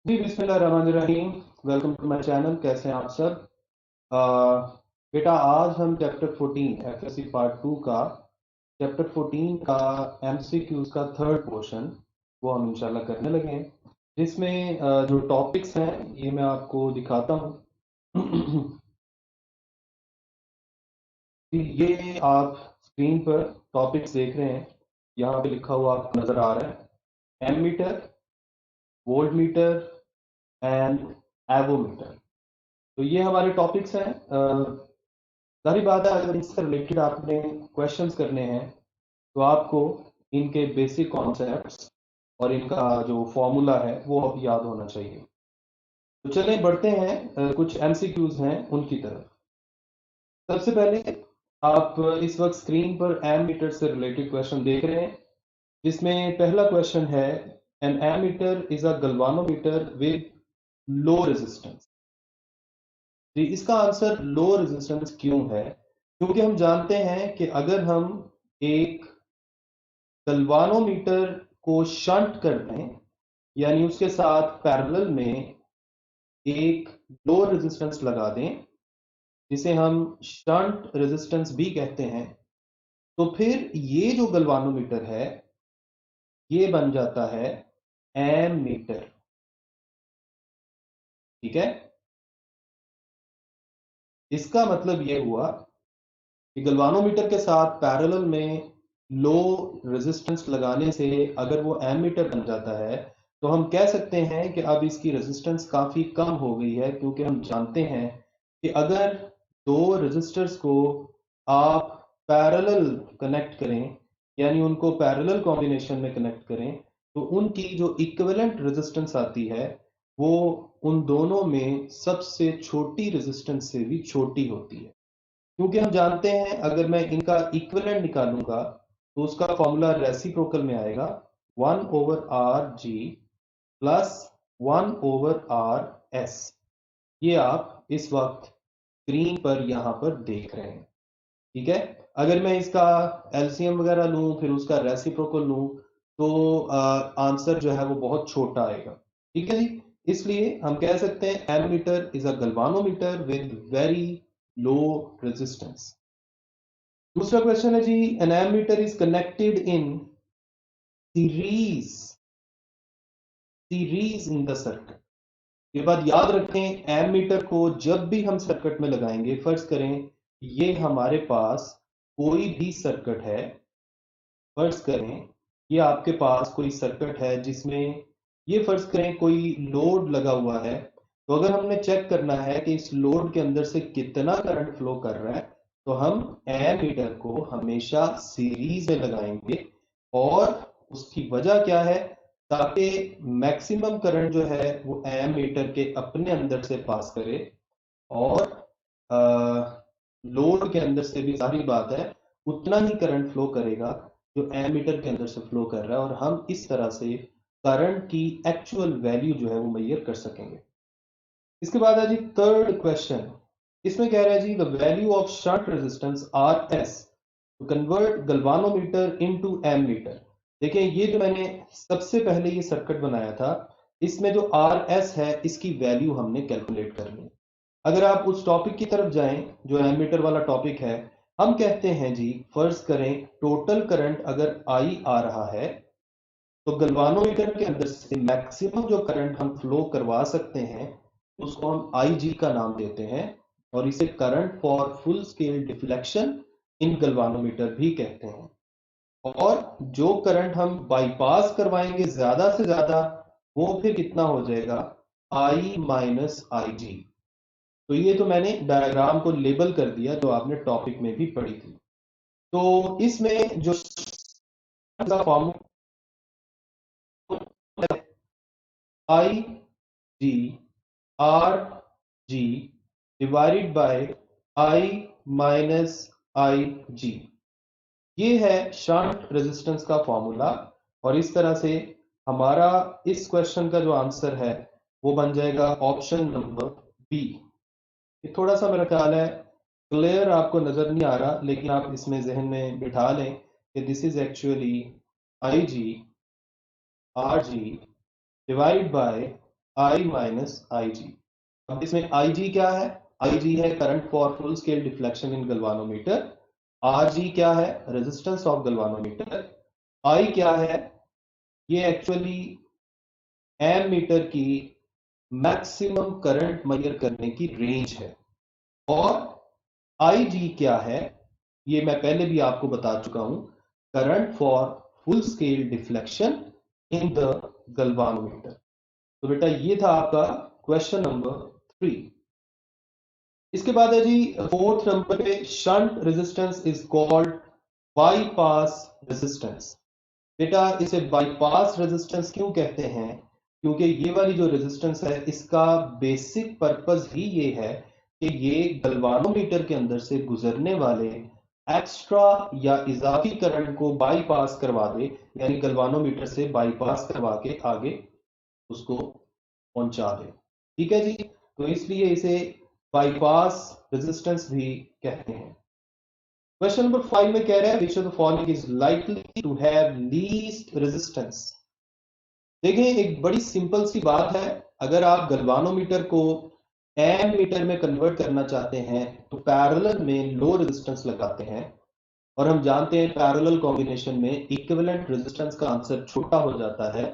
जी बिस्मिल्लाहिर्रहमानिर्रहीम। Welcome to my channel. कैसे हैं आप सब? अ, बेटा आज हम चैप्टर 14 एफएससी पार्ट 2 का चैप्टर 14 का एमसीक्यूज का थर्ड पोर्शन वो हम इंशाल्लाह करने लगे हैं, जिसमें जो टॉपिक्स हैं ये मैं आपको दिखाता हूँ। ये आप स्क्रीन पर टॉपिक्स देख रहे हैं, यहाँ पे लिखा हुआ आपको नजर आ रहा है ammeter, volt meter and avometer. तो ये हमारे टॉपिक्स हैं। सारी बात है, अगर इससे रिलेटेड आपने क्वेश्चंस करने हैं तो आपको इनके बेसिक कॉन्सेप्ट्स और इनका जो फॉर्मूला है वो अब याद होना चाहिए। तो चलें बढ़ते हैं, कुछ एमसीक्यूज हैं उनकी तरफ। सबसे पहले आप इस वक्त स्क्रीन पर एमीटर से रिलेटेड क्वेश्चन देख रहे हैं, जिसमें पहला क्वेश्चन है an ammeter is a galvanometer with low resistance. जी, इसका आंसर लो रेजिस्टेंस क्यों है? क्योंकि हम जानते हैं कि अगर हम एक गल्वानोमीटर को शंट कर दें, यानी उसके साथ पैरेलल में एक लो रेजिस्टेंस लगा दें, जिसे हम शंट रेजिस्टेंस भी कहते हैं, तो फिर ये जो गल्वानोमीटर है ये बन जाता है एमीटर। ठीक है, इसका मतलब ये हुआ कि गल्वानोमीटर के साथ पैरेलल में लो रेजिस्टेंस लगाने से अगर वो एमीटर बन जाता है, तो हम कह सकते हैं कि अब इसकी रेजिस्टेंस काफी कम हो गई है, क्योंकि हम जानते हैं कि अगर दो रेजिस्टर्स को आप पैरेलल कनेक्ट करें, यानी उनको पैरेलल कॉम्बिनेशन में कनेक्ट करें, तो उनकी जो इक्विवेलेंट रेजिस्टेंस आती है वो उन दोनों में सबसे छोटी रेजिस्टेंस से भी छोटी होती है। क्योंकि हम जानते हैं अगर मैं इनका इक्विवेलेंट निकालूंगा तो उसका फॉर्मूला रेसिप्रोकल में आएगा 1/r(g) प्लस 1/r(s). ये आप इस वक्त स्क्रीन पर यहां पर देख रहे हैं। ठीक है, अगर मैं इसका एलसीएम वगैरह लूं फिर उसका रेसिप्रोकल लूं तो आंसर जो है वो बहुत छोटा आएगा। ठीक है जी, इसलिए हम कह सकते हैं ammeter is a galvanometer with very low resistance. दूसरा क्वेश्चन है जी, an ammeter is connected in series series in the circuit. ये बात याद रखें, एमीटर को जब भी हम सर्किट में लगाएंगे, फर्ज करें ये हमारे पास कोई भी सर्किट है, फर्ज करें ये आपके पास कोई सर्किट है जिसमें ये फर्ज करें कोई लोड लगा हुआ है, तो अगर हमने चेक करना है कि इस लोड के अंदर से कितना करंट फ्लो कर रहा है, तो हम एमीटर को हमेशा सीरीज में लगाएंगे। और उसकी वजह क्या है? ताकि मैक्सिमम करंट जो है वो एमीटर के अपने अंदर से पास करे, और लोड के अंदर से भी सारी बात है उतना ही करंट फ्लो करेगा जो एमीटर के अंदर से फ्लो कर रहा है, और हम इस तरह से करंट की एक्चुअल वैल्यू जो है वो मेजर कर सकेंगे। इसके बाद है जी थर्ड क्वेश्चन। इसमें कह रहा है जी the value of shunt resistance R S to convert galvanometer into ammeter. देखिए, ये जो मैंने सबसे पहले ये सर्किट बनाया था, इसमें जो आर एस है इसकी वैल्यू हमने कैलकुलेट करनी है। अगर आप उस टॉपिक की तरफ जाएं जो एमीटर वाला टॉपिक है, हम कहते हैं जी फर्ज करें टोटल करंट अगर आई आ रहा है, तो गल्वानोमीटर के अंदर से मैक्सिमम जो करंट हम फ्लो करवा सकते हैं उसको हम आई जी का नाम देते हैं, और इसे current for full scale deflection in galvanometer भी कहते हैं। और जो करंट हम बाईपास करवाएंगे ज्यादा से ज्यादा, वो फिर कितना हो जाएगा? आई माइनस आई जी। तो ये तो मैंने डायग्राम को लेबल कर दिया जो आपने टॉपिक में भी पढ़ी थी। तो इसमें जो formula I G R G divided by I minus I G, ये है शंट रेजिस्टेंस का फॉर्मूला। और इस तरह से हमारा इस क्वेश्चन का जो आंसर है वो बन जाएगा ऑप्शन नंबर बी। ये थोड़ा सा मेरा ख्याल है क्लियर आपको नजर नहीं आ रहा, लेकिन आप इसमें जहन में बिठा लें कि this is actually I G R G divide by I minus I G. अब इसमें आई जी क्या है? आई जी है current for full scale deflection in galvanometer. R G क्या है? Resistance of galvanometer. आई क्या है? ये एक्चुअली एम मीटर की मैक्सिमम करंट मेजर करने की रेंज है। और आई जी क्या है? ये मैं पहले भी आपको बता चुका हूं, current for full scale deflection in the galvanometer. तो बेटा ये था आपका क्वेश्चन नंबर 3। इसके बाद है जी फोर्थ नंबर पे, shunt resistance is called bypass resistance. बेटा इसे बाईपास रेजिस्टेंस क्यों कहते हैं? क्योंकि ये वाली जो रेजिस्टेंस है इसका बेसिक पर्पस ही ये है कि ये गल्वानोमीटर के अंदर से गुजरने वाले एक्स्ट्रा या इजाफी करंट को बाईपास करवा दे, यानी गल्वानोमीटर से बाईपास करवा के आगे उसको पहुंचा दे। ठीक है जी, तो इसलिए इसे बाईपास रेजिस्टेंस भी कहते हैं। क्वेश्चन नंबर 5 में कह रहा है which of the following is likely to have least resistance. देखें, एक बड़ी सिंपल सी बात है, अगर आप गल्वानोमीटर को एम मीटर में कन्वर्ट करना चाहते हैं तो पैरेलल में लो रेजिस्टेंस लगाते हैं, और हम जानते हैं पैरेलल कॉम्बिनेशन में इक्विवेलेंट रेजिस्टेंस का आंसर छोटा हो जाता है।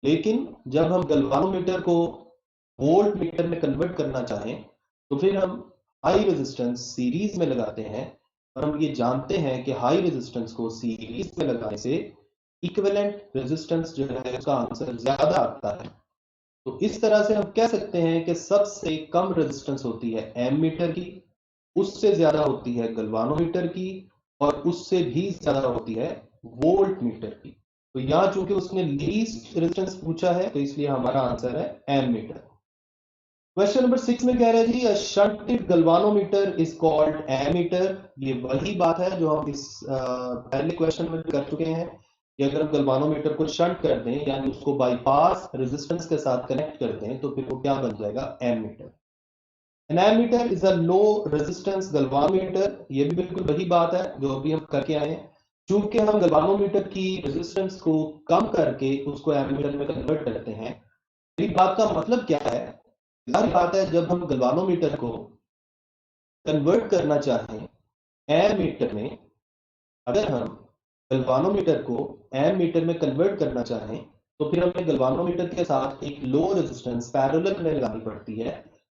लेकिन जब हम गल्वानोमीटर को वोल्ट मीटर में कन्वर्ट करना चाहें तो फिर हम हाई रेजिस्टेंस सीरीज में लगाते हैं, और हम ये जानते हैं कि हाई रेजिस्टेंस को सीरीज में लगाने से इक्विवेलेंट रेजिस्टेंस जो है उसका आंसर ज्यादा आता है। तो इस तरह से हम कह सकते हैं कि सबसे कम रेजिस्टेंस होती है एम मीटर की, उससे ज्यादा होती है गल्वानोमीटर की, और उससे भी ज्यादा होती है वोल्ट मीटर की। तो यहां चूंकि उसने लीस्ट रेजिस्टेंस पूछा है तो इसलिए हमारा आंसर है एम मीटर। क्वेश्चन नंबर 6 में कह रहे हैं जी शंटेड गल्वानोमीटर इज कॉल्ड एमीटर। ये वही बात है जो हम इस पहले क्वेश्चन में कर चुके हैं कि अगर हम गल्वानोमीटर को शंट कर दें यानी उसको बाईपास रेजिस्टेंस के साथ कनेक्ट कर दें तो फिर वो क्या बन जाएगा? Ammeter. An ammeter is a low resistance galvanometer. ये भी बिल्कुल वही बात है जो अभी हम करके आए हैं। चूंकि हम गल्वानोमीटर की रेजिस्टेंस को कम करके उसको एमीटर में कन्वर्ट करते हैं, इस बात का मतलब क्या है? जाहिर बात है जब हम गल्वानोमीटर को कन्वर्ट करना चाहें एम मीटर में, अगर हम गल्वानोमीटर को एम मीटर में कन्वर्ट करना चाहें तो फिर हमें गल्वानोमीटर के साथ एक लो रेजिस्टेंस पैरेलल में लगानी पड़ती है।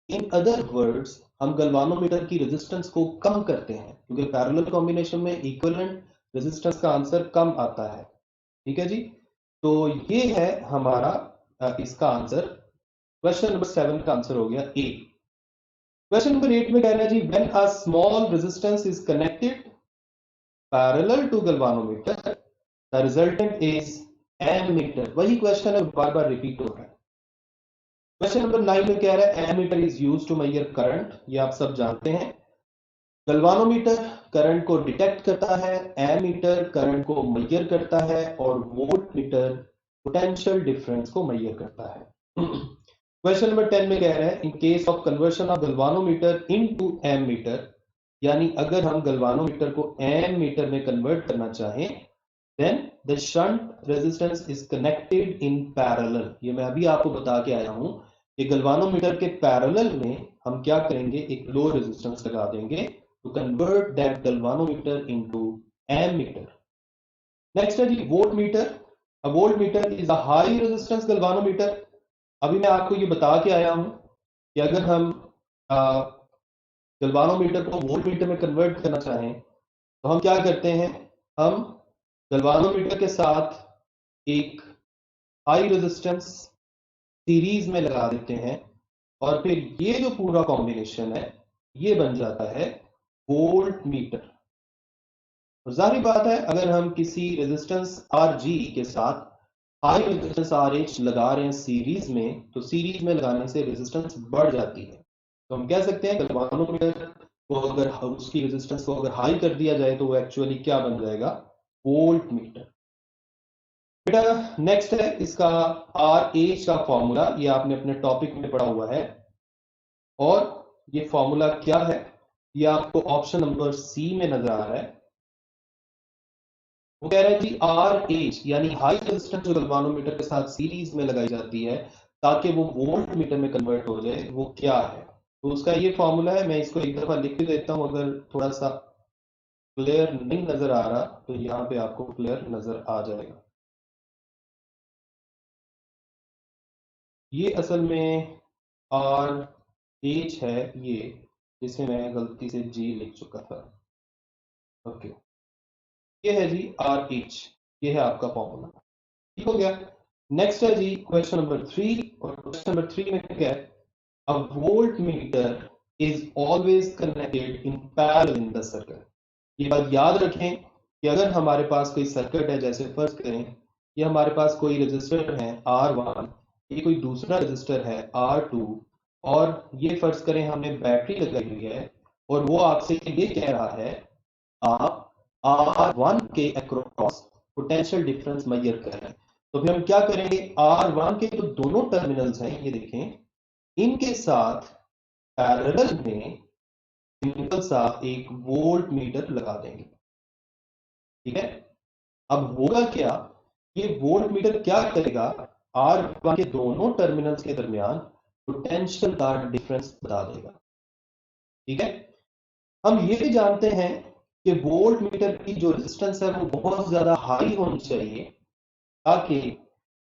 इन अदर वर्ड्स हम गल्वानोमीटर की रेजिस्टेंस को कम करते हैं, क्योंकि पैरेलल कॉम्बिनेशन में इक्विवेलेंट रेजिस्टेंस का आंसर कम आता है। ठीक है जी, तो ये है हमारा इसका आंसर। क्वेश्चन नंबर 7 का आंसर हो गया ए। क्वेश्चन नंबर 8 में कह रहा है जी when a small resistance is connected parallel to galvanometer the resultant is ammeter. वही क्वेश्चन है, बार बार रिपीट हो रहा है। क्वेश्चन नंबर 9 में कह रहा है ammeter is used to measure current. ये आप सब जानते हैं। गल्वानोमीटर करंट को डिटेक्ट करता है, एमीटर करंट को मेजर करता है, और वोल्ट मीटर पोटेंशियल डिफरेंस को मेजर करता है। क्वेश्चन नंबर 10 में कह रहा है in case of conversion of galvanometer into ammeter, यानी अगर हम गल्वानोमीटर को एम मीटर में कन्वर्ट करना चाहें then the shunt resistance is connected in parallel. ये मैं अभी आपको बता के आया हूं कि गल्वानोमीटर के पैरेलल में हम क्या करेंगे, एक लो रेजिस्टेंस लगा देंगे to convert that galvanometer into ammeter. Next है जी voltmeter. A voltmeter is a high resistance galvanometer. अभी मैं आपको ये बता के आया हूं कि अगर हम गल्वानोमीटर को वोल्ट मीटर में कन्वर्ट करना चाहें तो हम क्या करते हैं, हम गल्वानोमीटर के साथ एक हाई रेजिस्टेंस सीरीज में लगा देते हैं, और फिर ये जो पूरा कॉम्बिनेशन है ये बन जाता है वोल्ट मीटर। जाहिर बात है अगर हम किसी रेजिस्टेंस आर जी के साथ हाई रेजिस्टेंस आर एच लगा रहे हैं सीरीज में, तो सीरीज में लगाने से रेजिस्टेंस बढ़ जाती है। तो हम कह सकते हैं गल्वानोमीटर को अगर उसकी रेजिस्टेंस को अगर हाई कर दिया जाए तो वो एक्चुअली क्या बन जाएगा? Volt meter. बेटा नेक्स्ट है इसका आर एच का फॉर्मूला। ये आपने अपने टॉपिक में पढ़ा हुआ है, और ये फॉर्मूला क्या है ये आपको ऑप्शन नंबर सी में नजर आ रहा है। वो कह रहा है कि आर एच यानी हाई रेजिस्टेंस जो गल्वानोमीटर के साथ सीरीज में लगाई जाती है ताकि वो वोल्ट मीटर में कन्वर्ट हो जाए, वो क्या है। तो उसका ये फॉर्मूला है, मैं इसको एक दफा लिख भी देता हूं, अगर थोड़ा सा क्लियर नहीं नजर आ रहा तो यहाँ पे आपको क्लियर नजर आ जाएगा। ये असल में आर एच है, ये जिसमें मैं गलती से जी लिख चुका था। ओके, ये है जी आर एच, ये है आपका फॉर्मूला। ठीक हो गया। नेक्स्ट है जी क्वेश्चन नंबर 3, और क्वेश्चन नंबर 3 में क्या है, a voltmeter is always connected in parallel in the circuit. ये बात याद रखें कि अगर हमारे पास कोई सर्किट है, जैसे फर्ज करें ये हमारे पास कोई रजिस्टर है R1, ये कोई दूसरा रजिस्टर है R2, और ये फर्ज करें हमने बैटरी लगाई हुई है, और वो आपसे ये कह रहा है आप R1 के अक्रॉस पोटेंशियल डिफरेंस मेजर कर रहे हैं। तो फिर हम क्या करेंगे, R1 के जो दोनों टर्मिनल्स हैं ये देखें, इनके साथ पैरेलल में सिंपल सा एक वोल्ट मीटर लगा देंगे। ठीक है, अब होगा क्या, ये वोल्ट मीटर क्या करेगा, R1 के दोनों टर्मिनल्स के दरमियान पोटेंशियल का डिफरेंस बता देगा। ठीक है, हम ये भी जानते हैं कि वोल्ट मीटर की जो रेजिस्टेंस है वो बहुत ज्यादा हाई होनी चाहिए, ताकि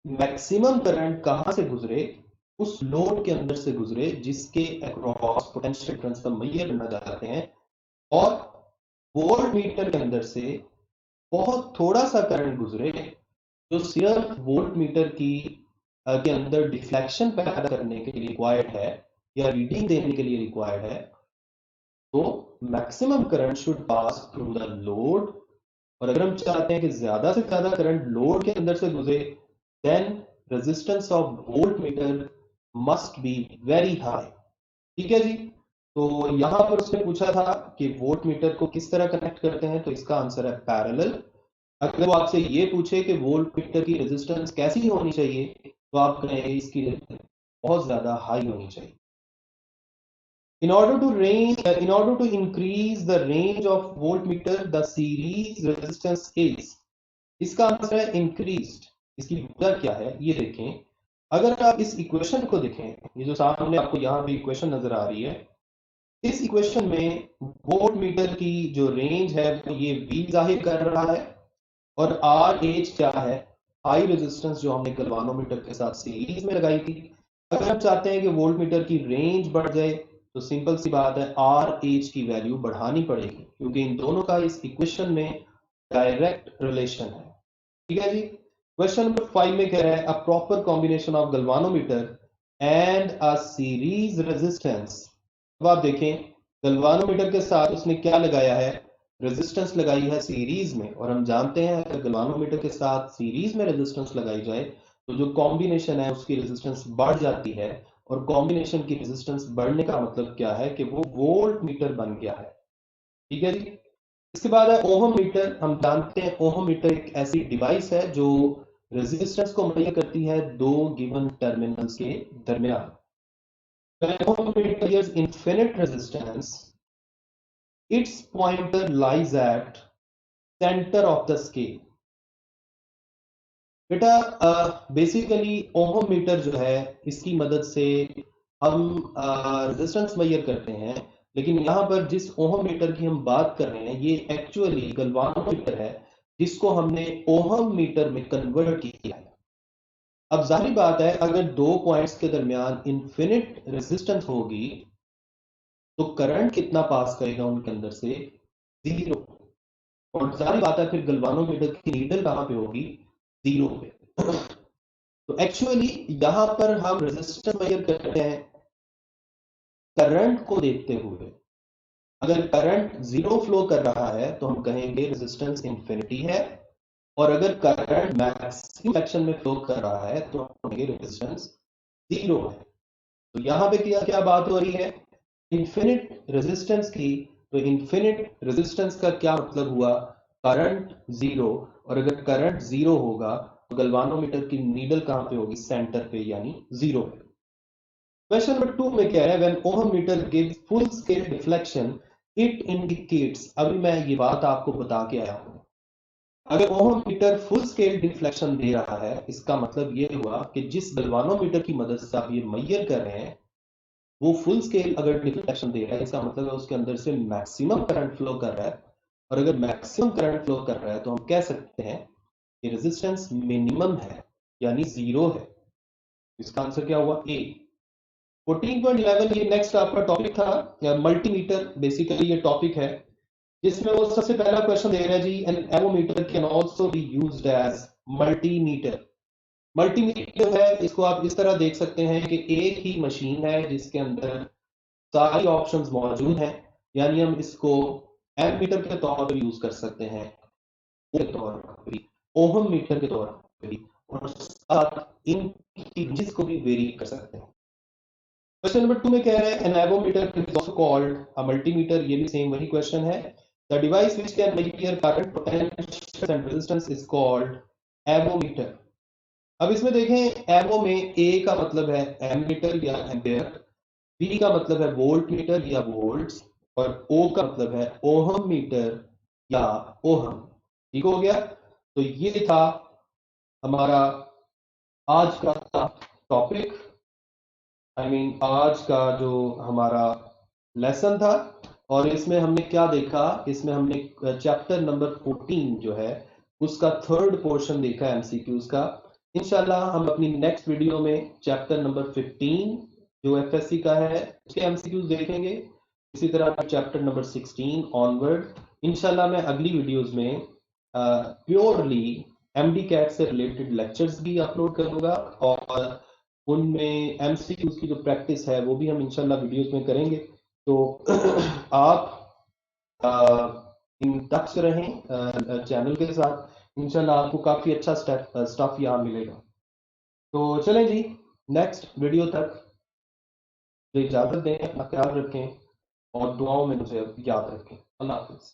मैक्सिमम करंट कहां से गुजरे, उस लोड के अंदर से गुजरे जिसके अक्रॉस पोटेंशियल डिफरेंस का मेजर करना चाहते हैं, और वोल्ट मीटर के अंदर से बहुत थोड़ा सा करंट गुजरे जो सिर्फ वोल्ट मीटर की के अंदर डिफ्लेक्शन पैदा करने के लिए रिक्वायर्ड है, या रीडिंग देने के लिए रिक्वायर्ड है। तो maximum current should pass through the load, और अगर हम चाहते हैं कि ज्यादा से ज्यादा करंट लोड के अंदर से गुजरे, then resistance of volt meter must be very high. ठीक है जी। तो यहां पर उसने पूछा था कि वोल्ट मीटर को किस तरह कनेक्ट करते हैं, तो इसका आंसर है पैरेलल। अगर वो आपसे ये पूछे कि वोल्ट मीटर की रेजिस्टेंस कैसी होनी चाहिए, तो आप कहें इसकी बहुत ज्यादा हाई होनी चाहिए। In order to increase the range of voltmeter, the series resistance is, इसका आंसर है इंक्रीज्ड। इसकी वजह क्या है ये देखें, अगर आप इस इक्वेशन को देखें, ये जो सामने आपको यहाँ पे इक्वेशन नजर आ रही है, इस इक्वेशन में वोल्ट मीटर की जो रेंज है वो ये V जाहिर कर रहा है, और आर एच क्या है, हाई रेजिस्टेंस जो हमने गैल्वानोमीटर के साथ सीरीज में लगाई थी। अगर हम चाहते हैं कि वोल्ट मीटर की रेंज बढ़ जाए, तो सिंपल सी बात है आर एच की वैल्यू बढ़ानी पड़ेगी, क्योंकि इन दोनों का इस इक्वेशन में डायरेक्ट रिलेशन है। ठीक है जी। क्वेश्चन नंबर 5 में कह रहा है, a proper combination of galvanometer and a series resistance. अब आप देखें, गैल्वानोमीटर के साथ उसने क्या लगाया है, रेजिस्टेंस लगाई है सीरीज में, और हम जानते हैं अगर गैल्वानोमीटर के साथ सीरीज में रेजिस्टेंस लगाई जाए तो जो कॉम्बिनेशन है उसकी रेजिस्टेंस बढ़ जाती है, और कॉम्बिनेशन की रेजिस्टेंस बढ़ने का मतलब क्या है कि वो वोल्ट मीटर बन गया है। ठीक है जी। इसके बाद है ओहम मीटर। हम जानते हैं ओहम मीटर एक ऐसी डिवाइस है जो रेजिस्टेंस को मेजर करती है दो गिवन टर्मिनल्स के दरमियान। When ohm meter measures infinite resistance, its pointer lies at center of the scale। बेटा बेसिकली ओहम मीटर जो है इसकी मदद से हम रेजिस्टेंस मेजर करते हैं, लेकिन यहाँ पर जिस ओहम मीटर की हम बात कर रहे हैं ये एक्चुअली गैल्वानोमीटर है, जिसको हमने ओहम मीटर में कन्वर्ट किया है। अब जाहिर बात है अगर दो पॉइंट्स के दरमियान इन्फिनिट रेजिस्टेंस होगी, तो करंट कितना पास करेगा उनके अंदर से, जीरो। और जाहिर बात है फिर गैल्वानोमीटर की नीडल कहां पे होगी, जीरो पे। तो एक्चुअली यहां पर हम रेजिस्टेंस मेजर करते हैं करंट को देखते हुए। अगर करंट जीरो फ्लो कर रहा है तो हम कहेंगे रेजिस्टेंस इंफिनिटी है, और अगर करंट मैक्सिमम सेक्शन में फ्लो कर रहा है तो हम कहेंगे रेजिस्टेंस जीरो है। तो यहां पे क्या क्या बात हो रही है, इंफिनिट रेजिस्टेंस की। तो इंफिनिट रेजिस्टेंस का क्या मतलब हुआ, करंट जीरो, और अगर करंट जीरो होगा तो गैल्वानोमीटर की नीडल कहां पे होगी, सेंटर पे, यानी जीरो पे। क्वेश्चन नंबर 2 में क्या है, when ohm meter gives full scale deflection it indicates. अभी मैं ये बात आपको बता के आया हूं, अगर ohmmeter full scale deflection दे रहा है, इसका मतलब ये हुआ कि जिस गलवानोमीटर की मदद से आप ये मैयर कर रहे हैं वो फुल स्केल अगर डिफ्लेक्शन दे रहा है, इसका मतलब है उसके अंदर से मैक्सिमम करंट फ्लो कर रहा है। और अगर मैक्सिमम करंट फ्लो कर रहा है तो हम कह सकते हैं कि रेजिस्टेंस मिनिमम है, यानी जीरो है। इसका आंसर क्या हुआ? ए। 14.11 ये नेक्स्ट आपका टॉपिक था मल्टीमीटर। बेसिकली ये टॉपिक है जिसमें वो सबसे पहला क्वेश्चन दे रहा है जी, an avometer can also be used as multimeter. Multimeter जो है इसको आप इस तरह देख सकते हैं कि एक ही मशीन है जिसके अंदर सारी ऑप्शंस मौजूद हैं, यानी हम इसको एमीटर के तौर पर यूज कर सकते हैं, के तौर पर भी, ओहम मीटर के तौर पर भी, और साथ इनकी रेंजेस को भी वेरी कर सकते हैं। क्वेश्चन नंबर 2 में कह रहा है an avometer is also called a multimeter. ये भी सेम वही क्वेश्चन है। The device which can measure current, potential and resistance is called avometer. अब इसमें देखें, एवो में ए का मतलब है एमीटर या एम्पेयर, बी का मतलब है वोल्ट मीटर या वोल्ट्स, और ओ का मतलब है ओहम मीटर या ओहम। ठीक हो गया? तो ये था हमारा आज का टॉपिक, आज का जो हमारा लेसन था। और इसमें हमने क्या देखा? इसमें हमने चैप्टर नंबर 14 जो है उसका थर्ड पोर्शन देखा एमसीक्यूज का। इंशाल्लाह हम अपनी नेक्स्ट वीडियो में चैप्टर नंबर 15 जो एफएससी का है उसके एमसीक्यूज देखेंगे। इसी तरह चैप्टर नंबर 16 ऑनवर्ड इंशाल्लाह मैं अगली वीडियोस में प्योरली एमडी कैट से रिलेटेड लेक्चर्स भी अपलोड करूंगा, और उनमें एमसीक्यूज की जो प्रैक्टिस है वो भी हम इंशाल्लाह वीडियोस में करेंगे। तो आप इन टच रहें चैनल के साथ, इंशाल्लाह आपको काफी अच्छा स्टफ यहाँ मिलेगा। तो चलें जी, नेक्स्ट वीडियो तक इजाजत दें, अपना ख्याल रखें और दुआओं में मुझे याद रखें। अल्लाह हाफिज।